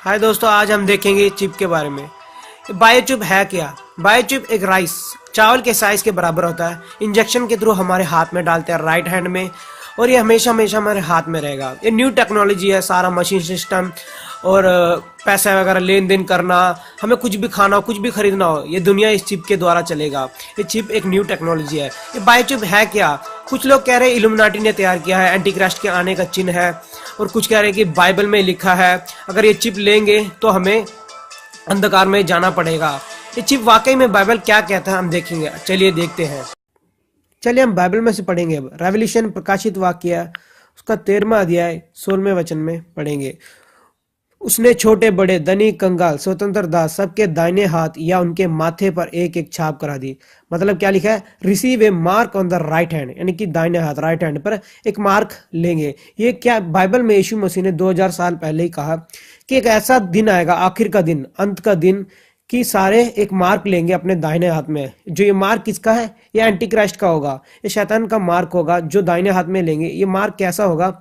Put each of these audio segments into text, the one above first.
हाय दोस्तों, आज हम देखेंगे चिप के बारे में। बायोचिप है क्या? बायोचिप एक राइस चावल के साइज के बराबर होता है। इंजेक्शन के थ्रू हमारे हाथ में डालते हैं राइट हैंड में, और ये हमेशा हमेशा हमारे हाथ में रहेगा। ये न्यू टेक्नोलॉजी है, सारा मशीन सिस्टम और पैसा वगैरह लेन देन करना, हमें कुछ भी खाना हो, कुछ भी खरीदना हो, ये दुनिया इस चिप के द्वारा चलेगा। ये चिप एक न्यू टेक्नोलॉजी है। ये बायोचिप है क्या? कुछ लोग कह रहे हैं इल्यूमिनाटी ने तैयार किया है, एंटी क्राइस्ट के आने का चिन्ह है, और कुछ कह रहे हैं कि बाइबल में लिखा है अगर ये चिप लेंगे तो हमें अंधकार में जाना पड़ेगा। ये चिप वाकई में बाइबल क्या कहता है हम देखेंगे। चलिए देखते हैं। चलिए हम बाइबल में से पढ़ेंगे। अब रेवल्यूशन प्रकाशित वाक्य उसका 13वां अध्याय 16वें वचन में पढ़ेंगे। उसने छोटे बड़े धनी कंगाल स्वतंत्र दास सबके दाहिने हाथ या उनके माथे पर एक एक छाप करा दी। मतलब क्या लिखा है? Receive A mark on the right hand, यानी कि दाहिने हाथ राइट हैंड पर एक मार्क लेंगे। ये क्या बाइबल में यीशु मसीह ने 2000 साल पहले ही कहा कि एक ऐसा दिन आएगा, आखिर का दिन, अंत का दिन, कि सारे एक मार्क लेंगे अपने दाहिने हाथ में। जो ये मार्क किसका है? ये एंटी क्राइस्ट का होगा, ये शैतान का मार्क होगा जो दाहिने हाथ में लेंगे। ये मार्क कैसा होगा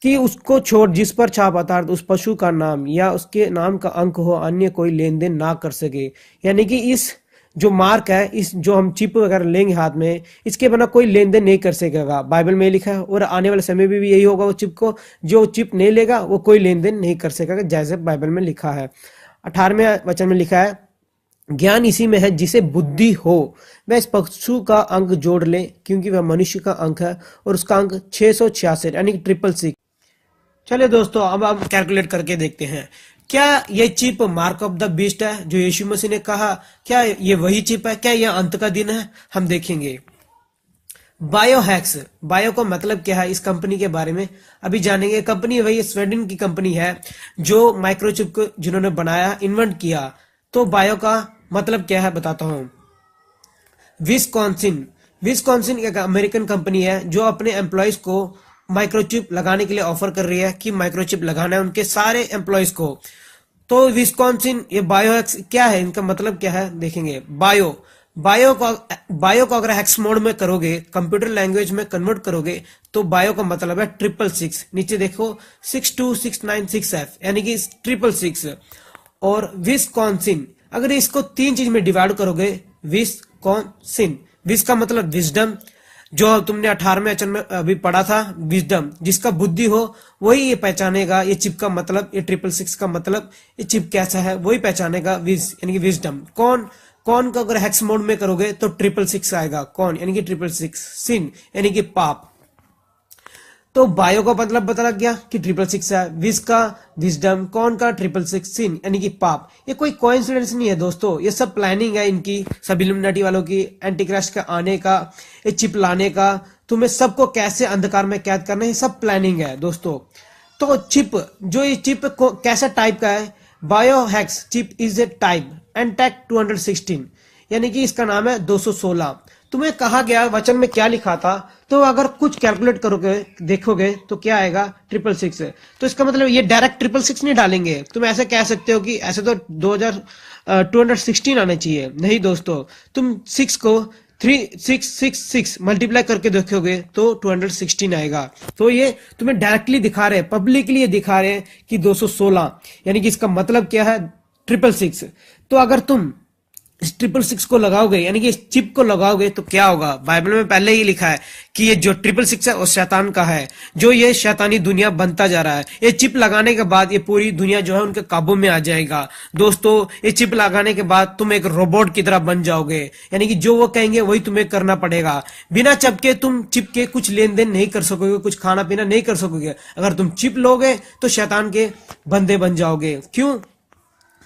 कि उसको छोड़ जिस पर छाप अर्थात उस पशु का नाम या उसके नाम का अंक हो, अन्य कोई लेन देन ना कर सके। यानी कि इस जो मार्क है, इस जो हम चिप वगैरह लेंगे हाथ में, इसके बिना कोई लेन देन नहीं कर सकेगा। बाइबल में लिखा है, और आने वाले समय में भी यही होगा। वो चिप को जो चिप नहीं लेगा वो कोई लेन देन नहीं कर सकेगा, जैसे बाइबल में लिखा है। 18वें वचन में लिखा है, ज्ञान इसी में है जिसे बुद्धि हो वह इस पशु का अंक जोड़ ले, क्योंकि वह मनुष्य का अंक है और उसका अंक 666 यानी कि 666। चलिए दोस्तों, अब हम कैलकुलेट करके देखते हैं। क्या ये chip mark of the beast है जो यीशु मसीह ने कहा? क्या ये वही चिप है? क्या यह अंत का दिन है? हम देखेंगे। बायोहैक्स, बायो का मतलब क्या है, इस कंपनी के बारे में अभी जानेंगे। कंपनी वही स्वीडन की कंपनी है जो माइक्रोचिप को जिन्होंने बनाया, इन्वेंट किया। तो बायो का मतलब क्या है बताता हूं। विस्कॉन्सिन, विस्कॉन्सिन एक अमेरिकन कंपनी है जो अपने एम्प्लॉयज को माइक्रोचिप लगाने के लिए ऑफर कर रही है कि माइक्रोचिप लगाना है उनके सारे एम्प्लॉयज को। तो विस्कॉन्सिन, ये बायोहैक्स क्या है, इनका मतलब क्या है देखेंगे। बायो को अगर हेक्स मोड में करोगे, कंप्यूटर लैंग्वेज में कन्वर्ट करोगे, तो बायो का मतलब है 666। नीचे देखो 62696F यानी कि 666। और विस्कॉन्सिन, अगर इसको 3 चीज में डिवाइड करोगे, विस्कॉन्सिन, विस का मतलब विजडम, जो तुमने 18वें वचन में अभी पढ़ा था, विजडम, जिसका बुद्धि हो वही ये पहचानेगा। ये चिप का मतलब, ये 666 का मतलब, ये चिप कैसा है वही पहचानेगा। विज यानी कि विजडम। कौन को अगर हेक्स मोड में करोगे तो 666 आएगा। कौन यानी कि 666। सिन यानी कि पाप। तो बायो का मतलब पता लग गया कि 666 है। विज का विजडम, कौन का 666, सिन यानी कि पाप। ये कोई कोइंसिडेंस नहीं है दोस्तों, ये सब प्लानिंग है इनकी, सब इल्यूमिनाटी वालों की, एंटी क्राइस्ट का आने का, ये चिप लाने का, तुम्हें सबको कैसे अंधकार में कैद करना है, सब प्लानिंग है दोस्तों। तो चिप, जो ये चिप कैसा टाइप का है, biohacks chip is a type NTAG 216, यानी कि इसका नाम है 216। तुम्हें कहा गया वचन में क्या लिखा था, तो अगर कुछ कैलकुलेट करोगे देखोगे तो क्या आएगा 666। तो इसका मतलब ये डायरेक्ट 666 नहीं डालेंगे। तुम ऐसे कह सकते हो कि ऐसे तो 216 आना चाहिए। नहीं दोस्तों, तुम 6 को 3666 मल्टीप्लाई करके देखोगे तो 216 आएगा। तो ये तुम्हें डायरेक्टली दिखा रहे हैं, पब्लिकली ये दिखा रहे हैं कि 216, यानी कि इसका मतलब क्या है 666। तो अगर तुम इस 666 को लगाओगे, यानी कि इस चिप को लगाओगे, तो क्या होगा? बाइबल में पहले ही लिखा है कि ये जो 666 है वो शैतान का है, जो ये शैतानी दुनिया बनता जा रहा है। ये चिप लगाने के बाद ये पूरी दुनिया जो है उनके काबू में आ जाएगा। दोस्तों, ये चिप लगाने के बाद तुम एक रोबोट की तरह बन जाओगे, यानी कि जो वो कहेंगे वही तुम्हें करना पड़ेगा। बिना चिप तुम चिप के कुछ लेन देन नहीं कर सकोगे, कुछ खाना पीना नहीं कर सकोगे। अगर तुम चिप लोगे तो शैतान के बंदे बन जाओगे। क्यों?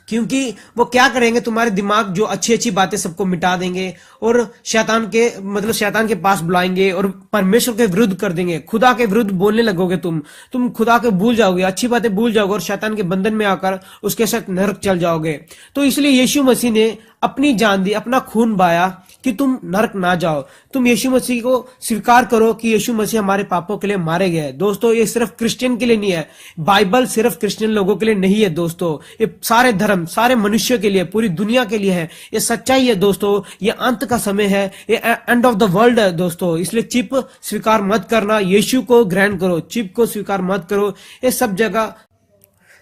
क्योंकि वो क्या करेंगे, तुम्हारे दिमाग जो अच्छी अच्छी बातें सबको मिटा देंगे और शैतान के पास बुलाएंगे और परमेश्वर के विरुद्ध कर देंगे। खुदा के विरुद्ध बोलने लगोगे, तुम खुदा के भूल जाओगे, अच्छी बातें भूल जाओगे और शैतान के बंधन में आकर उसके साथ नरक चल जाओगे। तो इसलिए यीशु मसीह ने अपनी जान दी, अपना खून बहाया कि तुम नरक ना जाओ। तुम यीशु मसीह को स्वीकार करो कि यीशु मसीह हमारे पापों के लिए मारे गए। दोस्तों, ये सिर्फ क्रिश्चियन के लिए नहीं है, बाइबल सिर्फ क्रिश्चियन लोगों के लिए नहीं है दोस्तों, ये सारे धर्म, सारे मनुष्य के लिए, पूरी दुनिया के लिए है। ये सच्चाई है दोस्तों, ये अंत का समय है, ये एंड ऑफ द वर्ल्ड है दोस्तों। इसलिए चिप स्वीकार मत करना, यीशु को ग्रहण करो, चिप को स्वीकार मत करो। ये सब जगह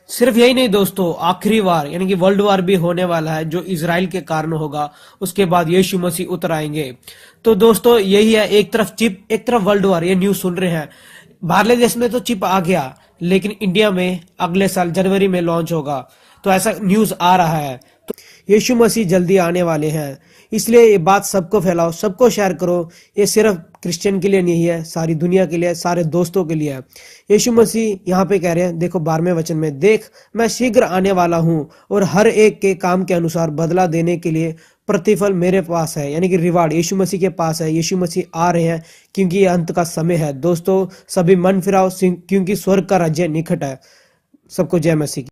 सिर्फ यही नहीं दोस्तों, आखिरी वार यानी कि वर्ल्ड वार भी होने वाला है, जो इजराइल के कारण होगा। उसके बाद यीशु मसीह उतर आएंगे। तो दोस्तों यही है, एक तरफ चिप, एक तरफ वर्ल्ड वार, ये न्यूज सुन रहे हैं। बाहरले देश में तो चिप आ गया, लेकिन इंडिया में अगले साल जनवरी में लॉन्च होगा, तो ऐसा न्यूज आ रहा है। तो यीशु मसीह जल्दी आने वाले हैं, इसलिए ये बात सबको फैलाओ, सबको शेयर करो। ये सिर्फ क्रिश्चियन के लिए नहीं है, सारी दुनिया के लिए, सारे दोस्तों के लिए है। यीशु मसीह यहाँ पे कह रहे हैं, देखो 12वें वचन में, देख मैं शीघ्र आने वाला हूँ और हर एक के काम के अनुसार बदला देने के लिए प्रतिफल मेरे पास है, यानी कि रिवार्ड यीशु मसीह के पास है। यीशु मसीह आ रहे हैं क्योंकि ये अंत का समय है। दोस्तों सभी मन फिराओ, क्योंकि स्वर्ग का राज्य निकट है। सबको जय मसीह की।